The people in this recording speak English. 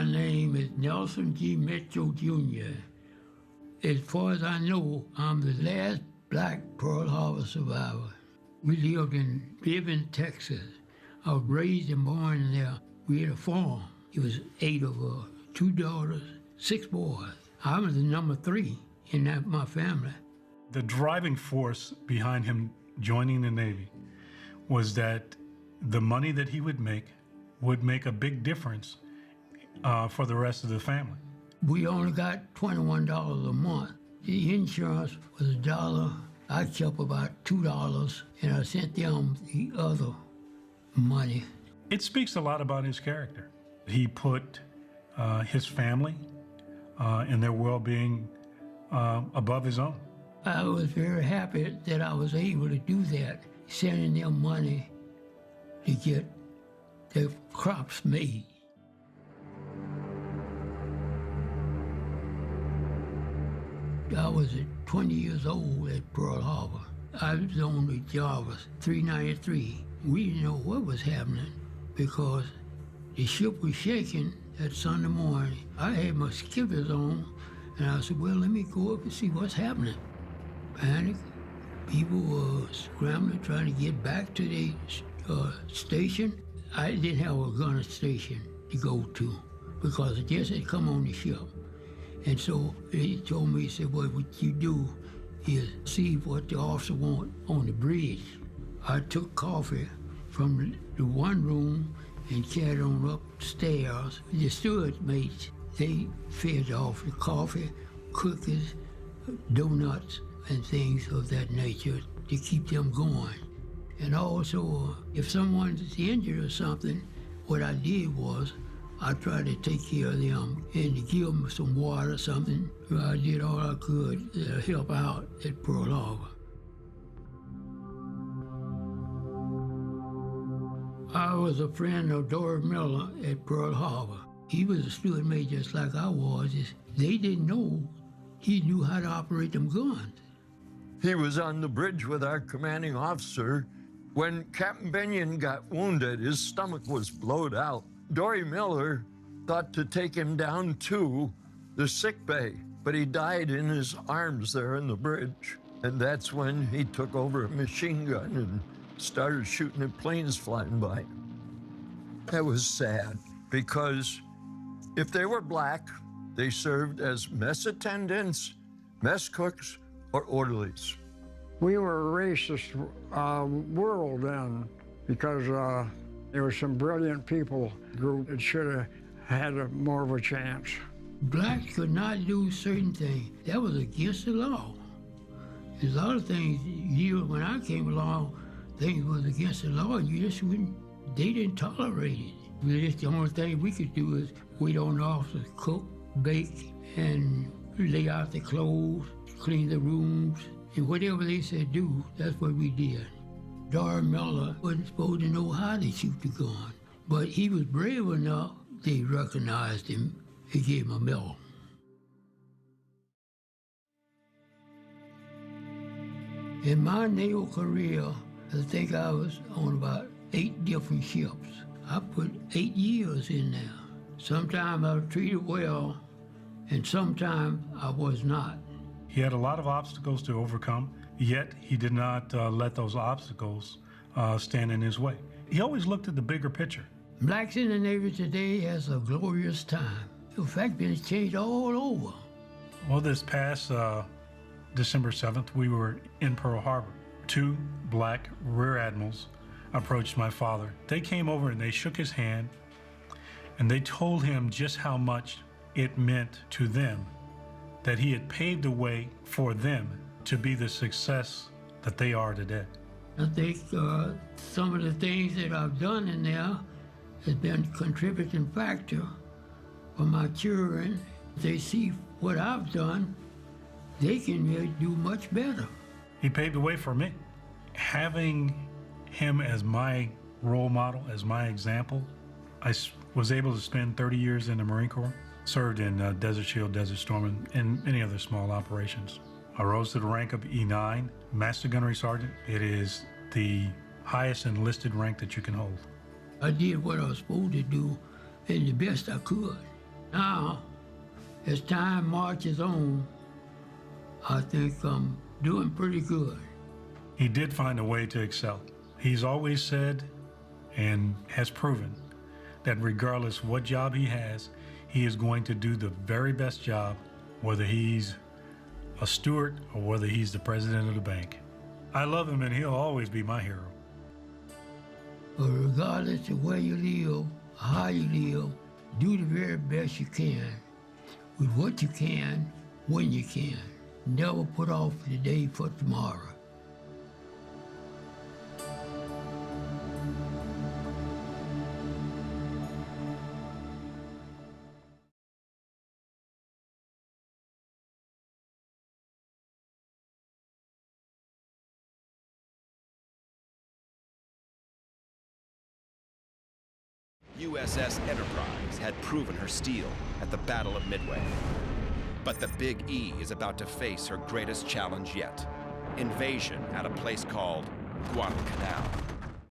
name is Nelson G. Mitchell Jr. As far as I know, I'm the last black Pearl Harbor survivor. We lived in Paving, Texas. I was raised and born there. We had a farm. It was 8 of us, 2 daughters, 6 boys. I was the number 3 in my family. The driving force behind him joining the Navy was that the money that he would make a big difference for the rest of the family. We only got $21 a month. The insurance was $1. I kept about $2, and I sent them the other money. It speaks a lot about his character. He put his family and their well-being above his own. I was very happy that I was able to do that, sending them money to get the crops made. I was 20 years old at Pearl Harbor. I was on the Jarvis 393. We didn't know what was happening because the ship was shaking that Sunday morning. I had my skippers on, and I said, well, let me go up and see what's happening. Panic. People were scrambling, trying to get back to the station. I didn't have a gunner station to go to because it just had come on the ship. And so he told me, he said, well, what you do is see what the officer wants on the bridge. I took coffee from the one room and carried on upstairs. The steward mates, they fed off the coffee, cookies, donuts, and things of that nature to keep them going. And also, if someone's injured or something, what I did was I tried to take care of them and to give them some water or something. I did all I could to help out at Pearl Harbor. I was a friend of Dorie Miller at Pearl Harbor. He was a steward mate just like I was. They didn't know he knew how to operate them guns. He was on the bridge with our commanding officer. When Captain Benyon got wounded, his stomach was blowed out. Dorie Miller thought to take him down to the sick bay, but he died in his arms there on the bridge. And that's when he took over a machine gun and started shooting at planes flying by. That was sad, because if they were black, they served as mess attendants, mess cooks, or orderlies. We were a racist world then, because there were some brilliant people group that should have had more of a chance. Blacks could not do certain things. That was against the law. There's a lot of things, when I came along, things was against the law, and you just wouldn't, they didn't tolerate it. The only thing we could do is wait on the officers, cook, bake, and lay out the clothes, clean the rooms, and whatever they said do, that's what we did. Dorie Miller wasn't supposed to know how to shoot the gun, but he was brave enough, they recognized him, they gave him a medal. In my naval career, I think I was on about 8 different ships. I put 8 years in there. Sometimes I was treated well, and sometimes I was not. He had a lot of obstacles to overcome, yet he did not let those obstacles stand in his way. He always looked at the bigger picture. Blacks in the Navy today has a glorious time. In fact, it's changed all over. Well, this past December 7th, we were in Pearl Harbor. 2 black rear admirals approached my father. They came over and they shook his hand, and they told him just how much it meant to them that he had paved the way for them to be the success that they are today. I think some of the things that I've done in there has been a contributing factor for my children. If they see what I've done, they can really do much better. He paved the way for me. Having him as my role model, as my example, I was able to spend 30 years in the Marine Corps, served in Desert Shield, Desert Storm, and many other small operations. I rose to the rank of E9, Master Gunnery Sergeant. It is the highest enlisted rank that you can hold. I did what I was supposed to do and the best I could. Now, as time marches on, I think I'm doing pretty good. He did find a way to excel. He's always said and has proven that regardless what job he has, he is going to do the very best job, whether he's a steward or whether he's the president of the bank. I love him and he'll always be my hero. But regardless of where you live, how you live, do the very best you can with what you can, when you can. Never put off the day for tomorrow. USS Enterprise had proven her steel at the Battle of Midway. But the Big E is about to face her greatest challenge yet: invasion at a place called Guadalcanal.